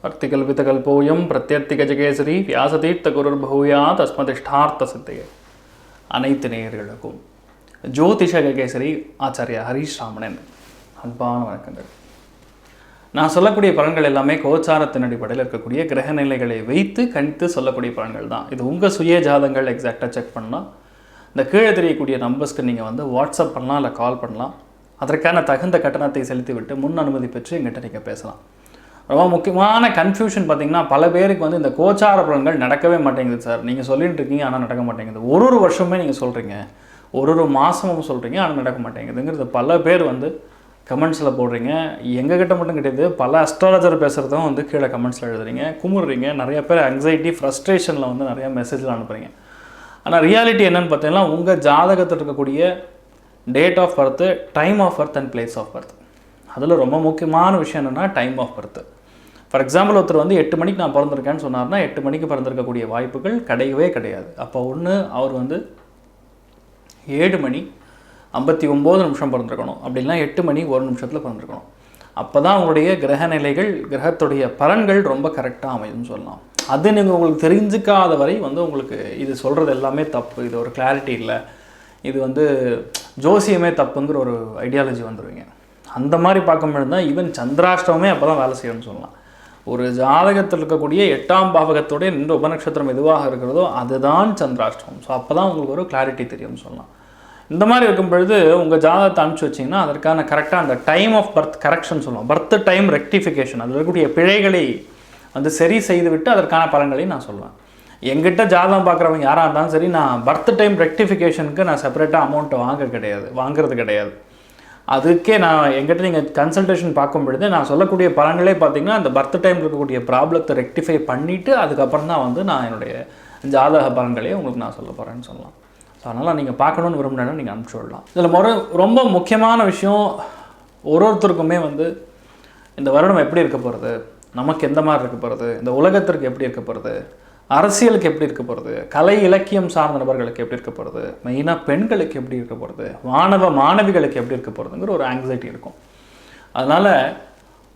अर्तिकल्पितकल्पोऽयं प्रत्यर्तिगजकेसरी व्यासतीर्थगुरुर्भूयात् अस्मदिष्टार्த்த சித்தையே. அனைத்து நேயர்களுக்கும் ஜோதிஷ ககேசரி ஆச்சாரியா ஹரீஷ் ராமணன் அன்பான வணக்கங்கள். நான் சொல்லக்கூடிய பலன்கள் எல்லாமே கோச்சாரத்தின் அடிப்படையில் இருக்கக்கூடிய கிரகநிலைகளை வைத்து கணித்து சொல்லக்கூடிய பலன்கள் தான். இது உங்கள் சுய ஜாதங்கள் எக்ஸாக்டாக செக் பண்ணால் இந்த கீழே தெரியக்கூடிய நம்பர்ஸ்க்கு நீங்கள் வாட்ஸ்அப் பண்ணலாம், இல்லை கால் பண்ணலாம். அதற்கான தகுந்த கட்டணத்தை செலுத்திவிட்டு முன் அனுமதி பெற்று எங்கிட்ட நீங்கள் பேசலாம். ரொம்ப முக்கியமான கன்ஃபியூஷன் பார்த்திங்கன்னா, பல பேருக்கு இந்த கோச்சார பலன்கள் நடக்கவே மாட்டேங்குது சார். நீங்கள் சொல்லிட்டு இருக்கீங்க ஆனால் நடக்க மாட்டேங்குது. ஒரு வருஷமே நீங்கள் சொல்கிறீங்க, ஒரு மாதமும் சொல்கிறீங்க ஆனால் நடக்க மாட்டேங்குதுங்கிறது பல பேர் கமெண்ட்ஸில் போடுறீங்க. எங்ககிட்ட மட்டும் கிடையாது, பல அஸ்ட்ராலஜர் பேசுகிறதும் கீழே கமெண்ட்ஸில் எழுதுறீங்க, குமுறுறீங்க. நிறைய பேர் ஆங்ஸைட்டி ஃப்ரஸ்ட்ரேஷனில் நிறைய மெசேஜில் அனுப்புகிறீங்க. ஆனால் ரியாலிட்டி என்னென்னு பார்த்தீங்கன்னா, உங்கள் ஜாதகத்தில் இருக்கக்கூடிய date of birth, time of birth and place of birth. அதில் ரொம்ப முக்கியமான விஷயம் என்னென்னா time of birth. For example, ஒருத்தர் 8 மணிக்கு நான் பிறந்திருக்கேன்னு சொன்னார்னா 8 மணிக்கு பிறந்திருக்கக்கூடிய வாய்ப்புகள் கிடையவே கிடையாது. அப்போ அவர் 7 மணி 59 நிமிஷம் பிறந்திருக்கணும், அப்படின்னா 8 மணி 1 நிமிஷத்தில் பிறந்திருக்கணும். அப்போ தான் உங்களுடைய கிரகநிலைகள், கிரகத்துடைய பலன்கள் ரொம்ப கரெக்டாக அமையும்னு சொல்லலாம். அது நீங்கள் உங்களுக்கு தெரிஞ்சுக்காத வரை உங்களுக்கு இது சொல்கிறது எல்லாமே தப்பு, இது ஒரு கிளாரிட்டி இல்லை, இது ஜோசியமே தப்புங்கிற ஒரு ஐடியாலஜி வந்துடுவீங்க. அந்த மாதிரி பார்க்கும்பொழுது தான் ஈவன் சந்திராஷ்டமே அப்போ தான் வேலை செய்யணும்னு சொல்லலாம். ஒரு ஜாதகத்தில் இருக்கக்கூடிய 8ஆம் பாவகத்தோடைய நின்ற உபநட்சத்திரம் எதுவாக இருக்கிறதோ அதுதான் சந்திராஷ்டமம். ஸோ அப்போ தான் உங்களுக்கு ஒரு கிளாரிட்டி தெரியும்னு சொல்லலாம். இந்த மாதிரி இருக்கும் பொழுது உங்கள் ஜாதகத்தை அனுப்பிச்சி வச்சிங்கன்னா அதற்கான கரெக்டாக அந்த டைம் ஆஃப் பர்த் கரெக்ஷன் சொல்லலாம், பர்த் டைம் ரெக்டிஃபிகேஷன், அதில் இருக்கக்கூடிய பிழைகளை சரி செய்துவிட்டு அதற்கான பலன்களை நான் சொல்லுவேன். எங்கிட்ட ஜாதகம் பார்க்குறவங்க யாராக இருந்தாலும் சரி, நான் பர்த் டைம் ரெக்டிஃபிகேஷனுக்கு நான் செப்பரேட்டாக அமௌண்ட்டை வாங்குறது கிடையாது. அதுக்கே நான் எங்கிட்ட நீங்கள் கன்சல்டேஷன் பார்க்கும் பொழுது நான் சொல்லக்கூடிய பலன்களே பார்த்திங்கன்னா அந்த பர்த் டைம் இருக்கக்கூடிய ப்ராப்ளத்தை ரெக்டிஃபை பண்ணிவிட்டு அதுக்கப்புறம் தான் நான் என்னுடைய ஜாதக பலன்களையே உங்களுக்கு நான் சொல்ல போகிறேன்னு சொல்லலாம். ஸோ அதனால் நீங்கள் பார்க்கணுன்னு விரும்பினா நீங்கள் அனுப்பிச்சி விடலாம். இதில் ரொம்ப முக்கியமான விஷயம், ஒருத்தருக்குமே இந்த வருடம் எப்படி இருக்க போகிறது, நமக்கு எந்த மாதிரி இருக்க போகிறது, இந்த உலகத்திற்கு எப்படி இருக்க போகிறது, அரசியலுக்கு எப்படி இருக்க போகிறது, கலை இலக்கியம் சார்ந்த நபர்களுக்கு எப்படி இருக்க போகிறது, மெயினாக பெண்களுக்கு எப்படி இருக்க போகிறது, மாணவிகளுக்கு எப்படி இருக்க போகிறதுங்கிற ஒரு ஆங்ஸைட்டி இருக்கும். அதனால்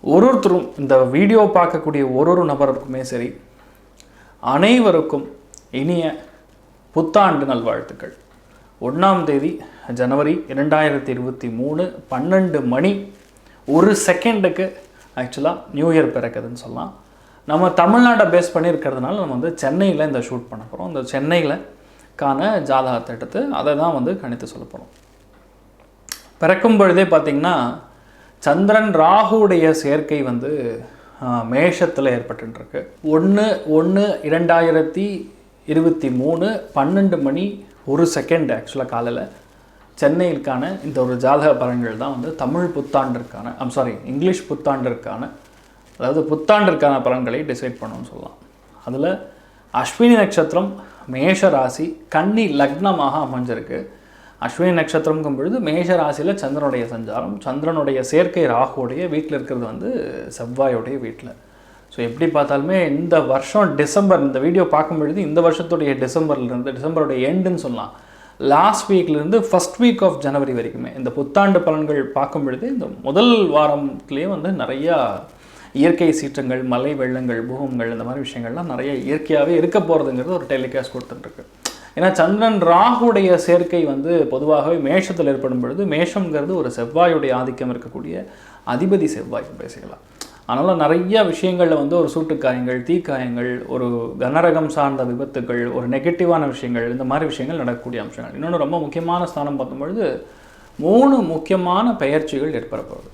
ஒருத்தரும் இந்த வீடியோ பார்க்கக்கூடிய ஒரு நபருக்குமே சரி, அனைவருக்கும் இனிய புத்தாண்டு நல்வாழ்த்துக்கள். 1ஆம் தேதி ஜனவரி 2023 12 மணி 1 செகண்டுக்கு ஆக்சுவலாக நியூ இயர் பிறக்குதுன்னு சொல்லலாம். நம்ம தமிழ்நாட்டை பேஸ் பண்ணியிருக்கிறதுனால நம்ம சென்னையில் இந்த ஷூட் பண்ண போகிறோம். இந்த சென்னையில் காண ஜாதகத்தை எடுத்து அதை தான் கணித்து சொல்ல போகிறோம். பிறக்கும் பொழுதே பார்த்திங்கன்னா சந்திரன் ராகுடைய சேர்க்கை மேஷத்தில் ஏற்பட்டுருக்கு. 1/1/2023 12 மணி 1 செகண்ட் ஆக்சுவலாக காலையில் சென்னையிற்கான இந்த ஒரு ஜாதக பலன்கள் தான் தமிழ் புத்தாண்டிற்கான இங்கிலீஷ் புத்தாண்டிற்கான, அதாவது புத்தாண்டிற்கான பலன்களை டிசைட் பண்ணணும்னு சொல்லலாம். அதில் அஸ்வினி நட்சத்திரம் மேஷ ராசி கன்னி லக்னமாக அமைஞ்சிருக்கு. அஸ்வினி நட்சத்திரம்ங்கும் பொழுது மேஷ ராசியில் சந்திரனுடைய சஞ்சாரம், சந்திரனுடைய சேர்க்கை ராகுடைய வீட்டில் இருக்கிறது செவ்வாயோடைய வீட்டில். ஸோ எப்படி பார்த்தாலுமே இந்த வருஷம் டிசம்பர், இந்த வீடியோ பார்க்கும் பொழுது இந்த வருஷத்துடைய டிசம்பருடைய எண்டுன்னு சொல்லலாம், லாஸ்ட் வீக்லேருந்து ஃபஸ்ட் வீக் ஆஃப் ஜனவரி வரைக்குமே இந்த புத்தாண்டு பலன்கள் பார்க்கும் பொழுது இந்த முதல் வாரத்துலேயே நிறையா இயற்கை சீற்றங்கள், மழை வெள்ளங்கள், பூகம்பங்கள், இந்த மாதிரி விஷயங்கள்லாம் நிறைய இயற்கையாகவே இருக்க போகிறதுங்கிறது ஒரு டெலிகாஸ்ட் கொடுத்துட்டுருக்கு. ஏன்னா சந்திரன் ராகுடைய சேர்க்கை பொதுவாகவே மேஷத்தில் ஏற்படும் பொழுது, மேஷங்கிறது ஒரு செவ்வாயுடைய ஆதிக்கம் இருக்கக்கூடிய அதிபதி செவ்வாய் பேசிக்கலாம். அதனால் நிறைய விஷயங்களில் ஒரு சூட்டுக்காயங்கள், தீக்காயங்கள், ஒரு கனரகம் சார்ந்த விபத்துகள், ஒரு நெகட்டிவான விஷயங்கள், இந்த மாதிரி விஷயங்கள் நடக்கக்கூடிய அம்சங்கள். இன்னொன்று ரொம்ப முக்கியமான ஸ்தானம் பார்க்கும்பொழுது 3 முக்கியமான பெயர்ச்சிகள் ஏற்பட போகுது.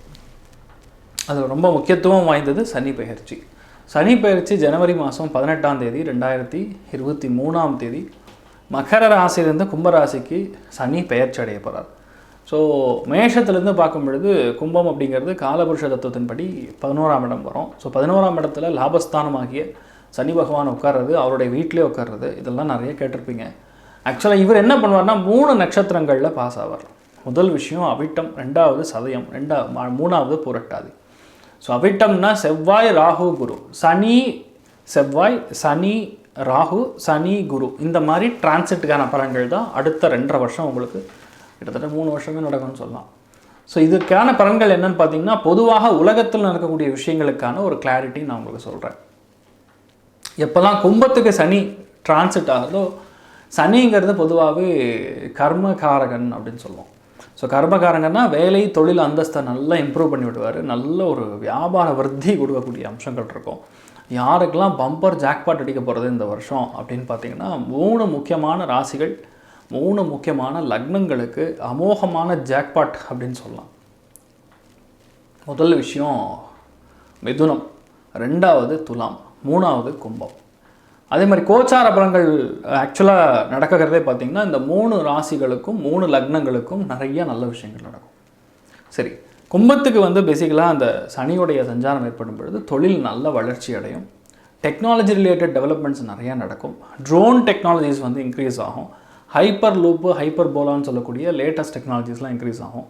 அது ரொம்ப முக்கியத்துவம் வாய்ந்தது சனி பெயர்ச்சி. சனி பெயர்ச்சி ஜனவரி மாதம் 18ஆம் தேதி 2023ஆம் தேதி மகர ராசியிலேருந்து கும்பராசிக்கு சனி பெயர்ச்சி அடைய போகிறார். ஸோ மேஷத்துலேருந்து பார்க்கும் பொழுது கும்பம் அப்படிங்கிறது காலபுருஷ தத்துவத்தின்படி 11ஆம் இடம் வரும். ஸோ 11ஆம் இடத்துல லாபஸ்தானமாகிய சனி பகவான் உட்கார்றது, அவருடைய வீட்டிலே உட்கார்றது, இதெல்லாம் நிறைய கேட்டிருப்பீங்க. ஆக்சுவலாக இவர் என்ன பண்ணுவார்னா 3 நட்சத்திரங்களில் பாஸ் ஆவார். முதல் விஷயம் அவிட்டம், 2வது சதயம், 3வது புரட்டாதி. ஸோ அவிட்டம்னா செவ்வாய் ராகு குரு, சனி செவ்வாய், சனி ராகு, சனி குரு, இந்த மாதிரி டிரான்சிட்டுக்கான பலன்கள் தான் அடுத்த 2.5 வருஷம் உங்களுக்கு கிட்டத்தட்ட 3 வருஷமே நடக்கும்னு சொல்லலாம். ஸோ இதுக்கான பலன்கள் என்னன்னு பார்த்தீங்கன்னா, பொதுவாக உலகத்தில் நடக்கக்கூடிய விஷயங்களுக்கான ஒரு கிளாரிட்டி நான் உங்களுக்கு சொல்கிறேன். எப்போல்லாம் கும்பத்துக்கு சனி டிரான்சிட் ஆகுதோ, சனிங்கிறது பொதுவாகவே கர்மகாரகன் அப்படின்னு சொல்லுவோம். ஸோ கர்மகாரங்கன்னா வேலை தொழில் அந்தஸ்தை நல்லா இம்ப்ரூவ் பண்ணி விடுவார். நல்ல ஒரு வியாபார விருத்தி கொடுக்கக்கூடிய அம்சங்கள் இருக்கும். யாருக்கெல்லாம் பம்பர் ஜாக்பாட் அடிக்க போகிறது இந்த வருஷம் அப்படின்னு பார்த்தீங்கன்னா, 3 முக்கியமான ராசிகள், 3 முக்கியமான லக்னங்களுக்கு அமோகமான ஜாக்பாட் அப்படின்னு சொல்லலாம். முதல் விஷயம் மிதுனம், 2வது துலாம், 3வது கும்பம். அதே மாதிரி கோச்சார பலன்கள் ஆக்சுவலாக நடக்கிறதே பார்த்திங்கன்னா, இந்த 3 ராசிகளுக்கும் 3 லக்னங்களுக்கும் நிறைய நல்ல விஷயங்கள் நடக்கும். சரி, கும்பத்துக்கு வந்து பேசிக்கலாக அந்த சனியுடைய சஞ்சாரம் ஏற்படும் பொழுது தொழில் நல்ல வளர்ச்சி அடையும். டெக்னாலஜி ரிலேட்டட் டெவலப்மெண்ட்ஸ் நிறையா நடக்கும். ட்ரோன் டெக்னாலஜிஸ் வந்து இன்க்ரீஸ் ஆகும். ஹைப்பர் லூப்பு, ஹைப்பர் போலான்னு சொல்லக்கூடிய லேட்டஸ்ட் டெக்னாலஜிஸ்லாம் இன்க்ரீஸ் ஆகும்.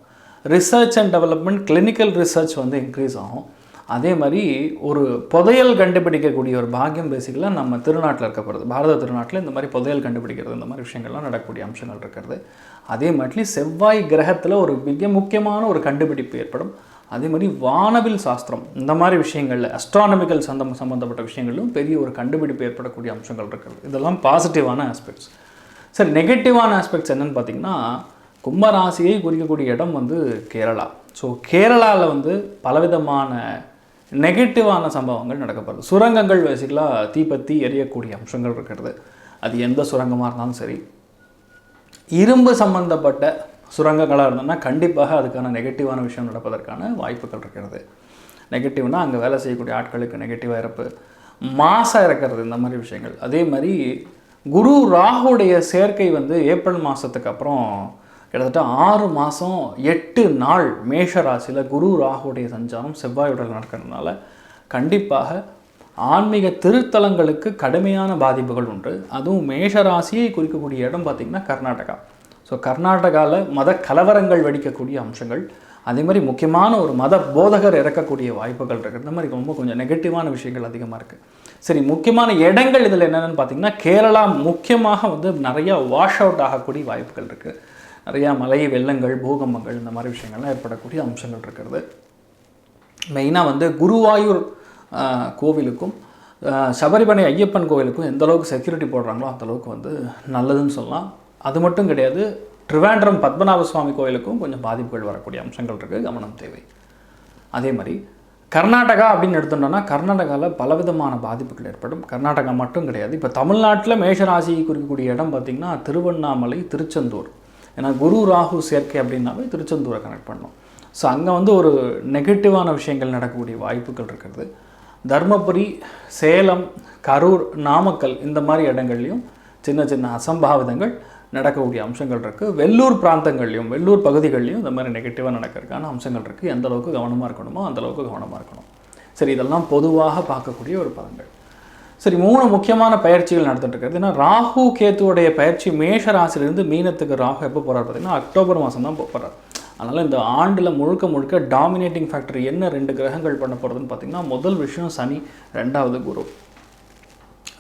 Research and development, clinical research வந்து இன்க்ரீஸ் ஆகும். அதே மாதிரி ஒரு புதையல் கண்டுபிடிக்கக்கூடிய ஒரு பாக்கியம் பேசிக்கலாக நம்ம திருநாட்டில் இருக்கப்படுது. பாரத திருநாட்டில் இந்த மாதிரி புதையல் கண்டுபிடிக்கிறது, இந்த மாதிரி விஷயங்கள்லாம் நடக்கக்கூடிய அம்சங்கள் இருக்கிறது. அதே மாதிரி செவ்வாய் கிரகத்தில் ஒரு மிக முக்கியமான ஒரு கண்டுபிடிப்பு ஏற்படும். அதே மாதிரி வானவில் சாஸ்திரம், இந்த மாதிரி விஷயங்களில் அஸ்ட்ரானமிக்கல் சம்மந்தப்பட்ட விஷயங்களிலும் பெரிய ஒரு கண்டுபிடிப்பு ஏற்படக்கூடிய அம்சங்கள் இருக்கிறது. இதெல்லாம் பாசிட்டிவான ஆஸ்பெக்ட்ஸ். சரி, நெகட்டிவான ஆஸ்பெக்ட்ஸ் என்னென்னு பார்த்திங்கன்னா, கும்பராசியை குறிக்கக்கூடிய இடம் வந்து கேரளா. ஸோ கேரளாவில் வந்து பலவிதமான நெகட்டிவான சம்பவங்கள் நடக்கப்படுது. சுரங்கங்கள் பேசிக்கலாக தீப்பற்றி எரியக்கூடிய அம்சங்கள் இருக்கிறது. அது எந்த சுரங்கமாக இருந்தாலும் சரி, இரும்பு சம்பந்தப்பட்ட சுரங்கங்களாக இருந்ததுன்னா கண்டிப்பாக அதுக்கான நெகட்டிவான விஷயம் நடப்பதற்கான வாய்ப்புகள் இருக்கிறது. நெகட்டிவ்னால் அங்கே வேலை செய்யக்கூடிய ஆட்களுக்கு நெகட்டிவாக இறப்பு, மாசாக இறக்கிறது, இந்த மாதிரி விஷயங்கள். அதே மாதிரி குரு ராகுடைய சேர்க்கை வந்து ஏப்ரல் மாதத்துக்கு அப்புறம் கிட்டத்தட்ட 6 மாதம் 8 நாள் மேஷ ராசியில் குரு ராகுடைய சஞ்சாரம் செவ்வாயுடன் நடக்கிறதுனால கண்டிப்பாக ஆன்மீக திருத்தலங்களுக்கு கடுமையான பாதிப்புகள் உண்டு. அதுவும் மேஷ ராசியை குறிக்கக்கூடிய இடம் பார்த்திங்கன்னா கர்நாடகா. ஸோ கர்நாடகாவில் மத கலவரங்கள் வெடிக்கக்கூடிய அம்சங்கள், அதே மாதிரி முக்கியமான ஒரு மத போதகர் இறக்கக்கூடிய வாய்ப்புகள் இருக்குது. இந்த மாதிரி ரொம்ப கொஞ்சம் நெகட்டிவான விஷயங்கள் அதிகமாக இருக்குது. சரி, முக்கியமான இடங்கள் இதில் என்னென்னு பார்த்திங்கன்னா, கேரளா முக்கியமாக வந்து நிறையா வாஷ் அவுட் ஆகக்கூடிய வாய்ப்புகள் இருக்குது. நிறையா மழை வெள்ளங்கள், பூகம்பங்கள், இந்த மாதிரி விஷயங்கள்லாம் ஏற்படக்கூடிய அம்சங்கள் இருக்கிறது. மெயினாக வந்து குருவாயூர் கோவிலுக்கும் சபரிமலை ஐயப்பன் கோவிலுக்கும் எந்தளவுக்கு செக்யூரிட்டி போடுறாங்களோ அந்தளவுக்கு வந்து நல்லதுன்னு சொல்லலாம். அது மட்டும் கிடையாது, ட்ரிவாண்ட்ரம் பத்மநாப சுவாமி கோவிலுக்கும் கொஞ்சம் பாதிப்புகள் வரக்கூடிய அம்சங்கள் இருக்குது, கவனம் தேவை. அதே மாதிரி கர்நாடகா அப்படின்னு எடுத்துட்டோம்னா, கர்நாடகாவில் பலவிதமான பாதிப்புகள் ஏற்படும். கர்நாடகா மட்டும் கிடையாது, இப்போ தமிழ்நாட்டில் மேஷராசியை குறிக்கக்கூடிய இடம் பார்த்திங்கன்னா திருவண்ணாமலை, திருச்செந்தூர். ஏன்னா குரு ராகு சேர்க்கை அப்படின்னாவே திருச்செந்தூரை கனெக்ட் பண்ணோம். ஸோ அங்கே வந்து ஒரு நெகட்டிவான விஷயங்கள் நடக்கக்கூடிய வாய்ப்புகள் இருக்கிறது. தர்மபுரி, சேலம், கரூர், நாமக்கல், இந்த மாதிரி இடங்கள்லையும் சின்ன சின்ன அசம்பாவிதங்கள் நடக்கக்கூடிய அம்சங்கள் இருக்குது. வெள்ளூர் பிராந்தங்கள்லையும் வெள்ளூர் பகுதிகள்லையும் இந்த மாதிரி நெகட்டிவாக நடக்கிறதுக்கான அம்சங்கள் இருக்குது. எந்த அளவுக்கு கவனமாக இருக்கணுமோ அந்தளவுக்கு கவனமாக இருக்கணும். சரி, இதெல்லாம் பொதுவாக பார்க்கக்கூடிய ஒரு பலன்கள். சரி, 3 முக்கியமான பயிற்சிகள் நடந்துட்டு இருக்கிறது. ஏன்னா ராகு கேத்துவோடைய பயிற்சி மேஷ ராசிலிருந்து மீனத்துக்கு ராகு எப்போ போகிறார் பார்த்திங்கன்னா அக்டோபர் மாதம் தான் போகிறார். அதனால் இந்த ஆண்டில் முழுக்க முழுக்க டாமினேட்டிங் ஃபேக்டர் என்ன 2 கிரகங்கள் பண்ண போகிறதுன்னு பார்த்திங்கன்னா, முதல் விஷயம் சனி, 2வது குரு.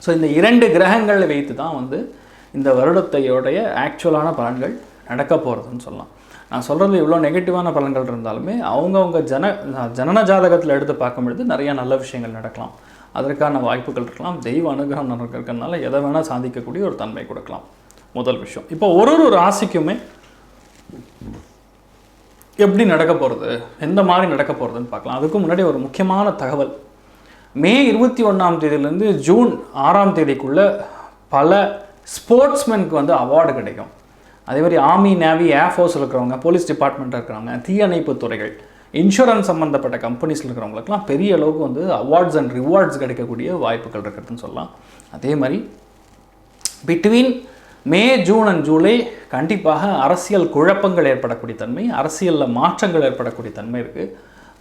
ஸோ இந்த 2 கிரகங்களை வைத்து தான் வந்து இந்த வருடத்தையோடைய ஆக்சுவலான பலன்கள் நடக்க போகிறதுன்னு சொல்லலாம். நான் சொல்கிறது இவ்வளோ நெகட்டிவான பலன்கள் இருந்தாலுமே அவங்கவுங்க ஜனன ஜாதகத்தில் எடுத்து பார்க்கும்பொழுது நிறையா நல்ல விஷயங்கள் நடக்கலாம். அதற்கான வாய்ப்புகள் இருக்கலாம். தெய்வ அனுகிரகம் நடக்கிறதுனால எதை வேணால் சாதிக்கக்கூடிய ஒரு தன்மை கொடுக்கலாம். முதல் விஷயம். இப்போ ஒரு ராசிக்குமே எப்படி நடக்க போகிறது, எந்த மாதிரி நடக்க போகிறதுன்னு பார்க்கலாம். அதுக்கு முன்னாடி ஒரு முக்கியமான தகவல். மே 21ஆம் தேதியிலேருந்து ஜூன் 6ஆம் தேதிக்குள்ளே பல ஸ்போர்ட்ஸ்மெனுக்கு வந்து அவார்டு கிடைக்கும். அதே மாதிரி ஆர்மி, நேவி, ஏர்ஃபோர்ஸில் இருக்கிறவங்க, போலீஸ் டிபார்ட்மெண்ட்டில் இருக்கிறவங்க, தீயணைப்பு துறைகள், இன்சூரன்ஸ் சம்மந்தப்பட்ட கம்பெனிஸில் இருக்கிறவங்களுக்குலாம் பெரிய அளவுக்கு வந்து அவார்ட்ஸ் அண்ட் ரிவார்ட்ஸ் கிடைக்கக்கூடிய வாய்ப்புகள் இருக்கிறதுன்னு சொல்லலாம். அதே மாதிரி between May, June and July கண்டிப்பாக அரசியல் குழப்பங்கள் ஏற்படக்கூடிய தன்மை, அரசியலில் மாற்றங்கள் ஏற்படக்கூடிய தன்மை இருக்குது.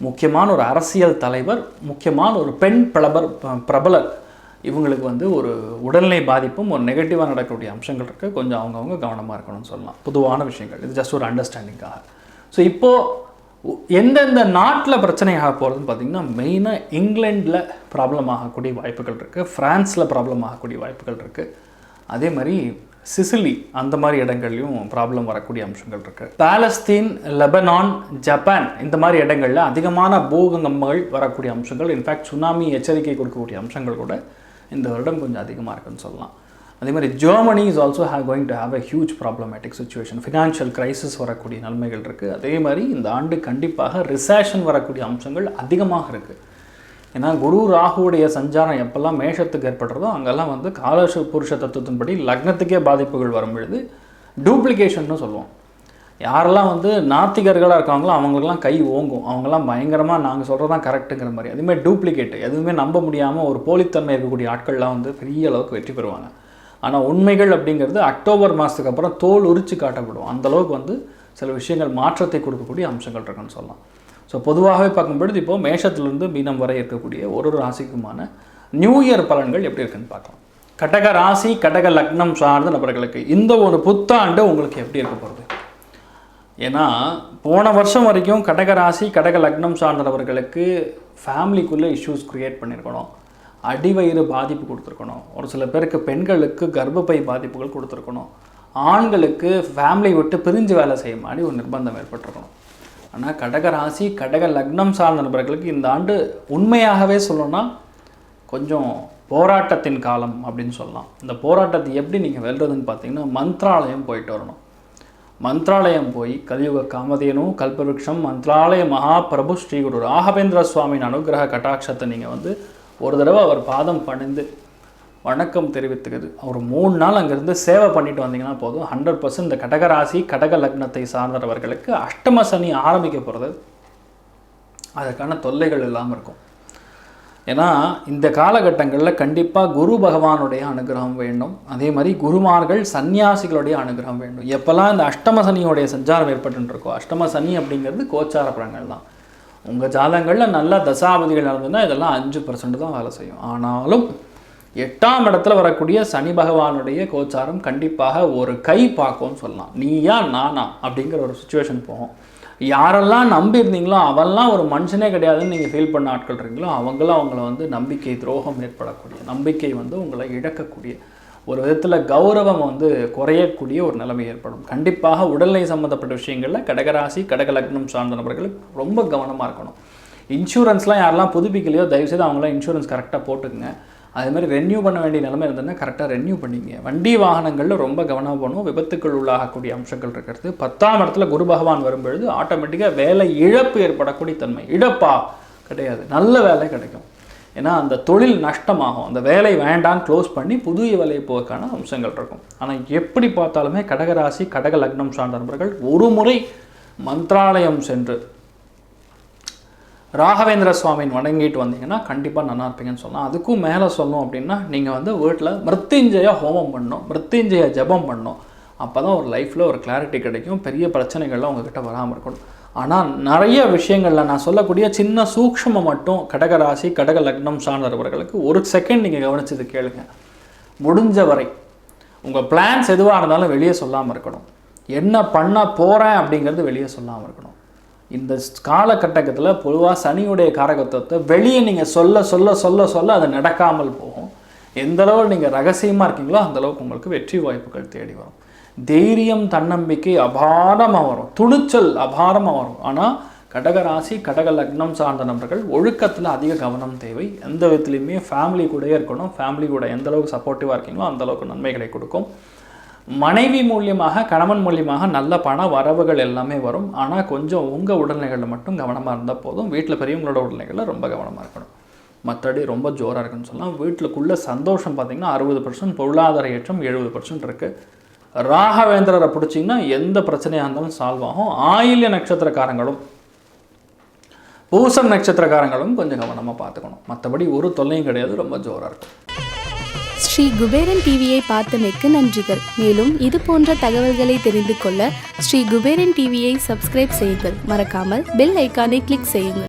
முக்கியமான ஒரு அரசியல் தலைவர், முக்கியமான ஒரு பெண் பிரபலர், இவங்களுக்கு வந்து ஒரு உடல்நிலை பாதிப்பும் ஒரு நெகட்டிவாக நடக்கக்கூடிய அம்சங்கள் இருக்குது. கொஞ்சம் அவங்கவுங்க கவனமாக இருக்கணும்னு சொல்லலாம். பொதுவான விஷயங்கள், இது ஜஸ்ட் ஒரு அண்டர்ஸ்டாண்டிங்காக. ஸோ இப்போது எந்தெந்த நாட்டில் பிரச்சனை ஆக போகிறதுன்னு பார்த்திங்கன்னா, மெயினாக இங்கிலாண்டில் ப்ராப்ளம் ஆகக்கூடிய வாய்ப்புகள் இருக்குது, ஃப்ரான்ஸில் ப்ராப்ளம் ஆகக்கூடிய வாய்ப்புகள் இருக்குது. அதே மாதிரி சிசிலி அந்த மாதிரி இடங்கள்லையும் ப்ராப்ளம் வரக்கூடிய அம்சங்கள் இருக்குது. பாலஸ்தீன், லெபனான், ஜப்பான் இந்த மாதிரி இடங்களில் அதிகமான பூகம்பங்கள் வரக்கூடிய அம்சங்கள், இன்ஃபேக்ட் சுனாமி எச்சரிக்கை கொடுக்கக்கூடிய அம்சங்கள் கூட இந்த வருடம் கொஞ்சம் அதிகமாக இருக்குன்னு சொல்லலாம். அதே மாதிரி Germany is also going to have a huge problematic situation. Financial crisis வரக்கூடிய நிலைமைகள் இருக்குது. அதே மாதிரி இந்த ஆண்டு கண்டிப்பாக ரிசேஷன் வரக்கூடிய அம்சங்கள் அதிகமாக இருக்குது. ஏன்னா குரு ராகுவுடைய சஞ்சாரம் எப்போல்லாம் மேஷத்துக்கு ஏற்படுறதோ அங்கெல்லாம் வந்து காலச புருஷ தத்துவத்தின்படி லக்னத்துக்கே பாதிப்புகள் வரும்பொழுது டூப்ளிகேஷன்னு சொல்லுவோம். யாரெல்லாம் வந்து நாத்திகர்களாக இருக்காங்களோ அவங்களுக்கெல்லாம் கை ஓங்கும், அவங்கெல்லாம் பயங்கரமாக நாங்கள் சொல்கிறது தான் கரெக்டுங்கிற மாதிரி. அதேமாதிரி டூப்ளிகேட்டு எதுவுமே நம்ப முடியாமல் ஒரு போலித்தன்மை இருக்கக்கூடிய ஆட்கள்லாம் வந்து பெரிய அளவுக்கு வெற்றி பெறுவாங்க. ஆனால் உண்மைகள் அப்படிங்கிறது அக்டோபர் மாதத்துக்கு அப்புறம் தோல் உரித்து காட்டப்படும். அந்தளவுக்கு வந்து சில விஷயங்கள் மாற்றத்தை கொடுக்கக்கூடிய அம்சங்கள் இருக்குன்னு சொல்லலாம். ஸோ பொதுவாகவே பார்க்கும்பொழுது இப்போது மேஷத்துலேருந்து மீனம் வரை இருக்கக்கூடிய ஒரு ராசிக்குமான நியூ இயர் பலன்கள் எப்படி இருக்குன்னு பார்க்கலாம். கடக ராசி, கடக லக்னம் சார்ந்த நபர்களுக்கு இந்த ஒரு புத்தாண்டு உங்களுக்கு எப்படி இருக்க போகிறது? ஏன்னா போன வருஷம் வரைக்கும் கடக ராசி, கடக லக்னம் சார்ந்த நபர்களுக்கு ஃபேமிலிக்குள்ளே இஷ்யூஸ் க்ரியேட் பண்ணியிருக்கணும், அடிவயிறு பாதிப்பு கொடுத்துருக்கணும், ஒரு சில பேருக்கு பெண்களுக்கு கர்ப்பப்பை பாதிப்புகள் கொடுத்துருக்கணும், ஆண்களுக்கு ஃபேமிலி விட்டு பிரிஞ்சு வேலை செய்ய மாதிரி ஒரு நிர்பந்தம் ஏற்பட்டிருக்கணும். ஆனால் கடக ராசி, கடக லக்னம் சார்ந்த நபர்களுக்கு இந்த ஆண்டு உண்மையாகவே சொல்லணும்னா கொஞ்சம் போராட்டத்தின் காலம் அப்படின்னு சொல்லலாம். இந்த போராட்டத்தை எப்படி நீங்கள் வெல்றதுன்னு பார்த்தீங்கன்னா மந்த்ராலயம் போயிட்டு வரணும். மந்த்ராலயம் போய் கலியுக காமதேனு கல்பவருஷம் மந்த்ராலய மகாபிரபு ஸ்ரீ குரு ராகவேந்திர சுவாமியின் அனுகிரக கட்டாட்சத்தை நீங்கள் வந்து ஒரு தடவை அவர் பாதம் பணிந்து வணக்கம் தெரிவித்துக்குது. ஒரு 3 நாள் அங்கேருந்து சேவை பண்ணிட்டு வந்தீங்கன்னா போதும். 100% இந்த கடகராசி, கடக லக்னத்தை சார்ந்தவர்களுக்கு அஷ்டம சனி ஆரம்பிக்க போகிறது. அதற்கான தொல்லைகள் இல்லாமல் இருக்கும். ஏன்னா இந்த காலகட்டங்களில் கண்டிப்பாக குரு பகவானுடைய அனுகிரகம் வேண்டும். அதே மாதிரி குருமார்கள் சன்னியாசிகளுடைய அனுகிரகம் வேண்டும். எப்போல்லாம் இந்த அஷ்டம சனியோடைய சஞ்சாரம் ஏற்பட்டுருக்கோ, அஷ்டம சனி அப்படிங்கிறது கோச்சார பலன்கள் தான். உங்கள் ஜாதகங்களில் நல்ல தசாபதிகள் நடந்ததுன்னா இதெல்லாம் 5% தான் வேலை செய்யும். ஆனாலும் 8ஆம் இடத்துல வரக்கூடிய சனி பகவானுடைய கோச்சாரம் கண்டிப்பாக ஒரு கை பார்க்கும்னு சொல்லலாம். நீயா நானா அப்படிங்கிற ஒரு சுச்சுவேஷன் போகும். யாரெல்லாம் நம்பியிருந்தீங்களோ அவெல்லாம் ஒரு மனுஷனே கிடையாதுன்னு நீங்கள் ஃபீல் பண்ண ஆட்கள் இருக்கீங்களோ அவங்களும் அவங்கள வந்து நம்பிக்கை துரோகம் ஏற்படக்கூடிய, நம்பிக்கை வந்து உங்களை இழக்கக்கூடிய, ஒரு விதத்தில் கௌரவம் வந்து குறையக்கூடிய ஒரு நிலைமை ஏற்படும். கண்டிப்பாக உடல்நிலை சம்மந்தப்பட்ட விஷயங்களில் கடகராசி, கடக லக்னம் சார்ந்த நபர்களுக்கு ரொம்ப கவனமாக இருக்கணும். இன்சூரன்ஸ்லாம் யாரெல்லாம் புதுப்பிக்கலையோ தயவுசெய்து அவங்களாம் இன்சூரன்ஸ் கரெக்டாக போட்டுக்குங்க. அதேமாதிரி ரெனியூ பண்ண வேண்டிய நிலைமை இருந்ததுன்னா கரெக்டாக ரெனியூ பண்ணிங்க. வண்டி வாகனங்களில் ரொம்ப கவனம் பண்ணுவோம். விபத்துக்கள் உள்ளாகக்கூடிய அம்சங்கள் இருக்கிறது. 10ஆம் இடத்துல குரு பகவான் வரும்பொழுது ஆட்டோமேட்டிக்காக வேலை இழப்பு ஏற்படக்கூடிய தன்மை. இழப்பா கிடையாது, நல்ல வேலை கிடைக்கும். ஏன்னா அந்த தொழில் நஷ்டமாகும், அந்த வேலை வேண்டாம் க்ளோஸ் பண்ணி புதிய வேலையை போவதற்கான அம்சங்கள் இருக்கும். ஆனால் எப்படி பார்த்தாலுமே கடகராசி, கடக லக்னம் சார்ந்த நபர்கள் ஒரு முறை மந்த்ராலயம் சென்று ராகவேந்திர சுவாமியின் வணங்கிட்டு வந்தீங்கன்னா கண்டிப்பாக நல்லா இருப்பீங்கன்னு சொல்லலாம். அதுக்கும் மேலே சொல்லணும் அப்படின்னா நீங்கள் வந்து வீட்டில் மிருத்யுஞ்சய ஹோமம் பண்ணணும், மிருத்யுஞ்சய ஜபம் பண்ணணும். அப்போ தான் ஒரு லைஃப்பில் ஒரு கிளாரிட்டி கிடைக்கும். பெரிய பிரச்சனைகள்லாம் உங்ககிட்ட வராமல் இருக்கணும். ஆனால் நிறைய விஷயங்களில் நான் சொல்லக்கூடிய சின்ன சூக்ஷ்மம் மட்டும் கடகராசி, கடக லக்னம் சார்ந்தவர்களுக்கு ஒரு செகண்ட் நீங்கள் கவனிச்சது கேளுங்க. முடிஞ்ச வரை உங்கள் பிளான்ஸ் எதுவாக இருந்தாலும் வெளியே சொல்லாமல் இருக்கணும். என்ன பண்ண போகிறேன் அப்படிங்கிறது வெளியே சொல்லாமல் இருக்கணும். இந்த காலகட்டத்தில் பொதுவாக சனியுடைய காரகத்துவத்தை வெளியே நீங்கள் சொல்ல சொல்ல சொல்ல சொல்ல அது நடக்காமல் போகும். எந்தளவு நீங்கள் ரகசியமாக இருக்கீங்களோ அந்தளவுக்கு உங்களுக்கு வெற்றி வாய்ப்புகள் தேடி வரும். தைரியம், தன்னம்பிக்கை அபாரமாக வரும், துணிச்சல் அபாரமாக வரும். ஆனால் கடகராசி, கடக லக்னம் சார்ந்த நபர்கள் ஒழுக்கத்தில் அதிக கவனம் தேவை. எந்த விதத்துலையுமே ஃபேமிலி கூடயே இருக்கணும். ஃபேமிலி கூட எந்த அளவுக்கு சப்போர்ட்டிவாக இருக்கீங்களோ அந்தளவுக்கு நன்மைகளை கொடுக்கும். மனைவி மூலியமாக, கணவன் மூலியமாக நல்ல பண வரவுகள் எல்லாமே வரும். ஆனால் கொஞ்சம் உங்கள் உடல்நிலைகளில் மட்டும் கவனமாக இருந்தால் போதும். வீட்டில் பெரியவங்களோட உடல்நிலைகளில் ரொம்ப கவனமாக இருக்கணும். மற்றபடி ரொம்ப ஜோராக இருக்குன்னு சொல்லலாம். வீட்டுக்குள்ளே சந்தோஷம் பார்த்திங்கன்னா 60%, பொருளாதார ஏற்றம் 70% இருக்குது. ராகவேந்திரரை பிடிச்சிங்கன்னா எந்த பிரச்சனையாக இருந்தாலும் சால்வ் ஆகும். ஆயில்ய நட்சத்திரக்காரங்களும் பூசம் நட்சத்திரக்காரங்களும் கொஞ்சம் கவனமாக பார்த்துக்கணும். மற்றபடி ஒரு தொல்லையும் கிடையாது, ரொம்ப ஜோராக இருக்கும். ஸ்ரீ குபேரன் டிவியை பார்த்தமைக்கு நன்றிகள். மேலும் இது போன்ற தகவல்களை தெரிந்து கொள்ள ஸ்ரீ குபேரன் டிவியை சப்ஸ்கிரைப் செய்யுங்கள். மறக்காமல் பெல் ஐக்கானை கிளிக் செய்யுங்கள்.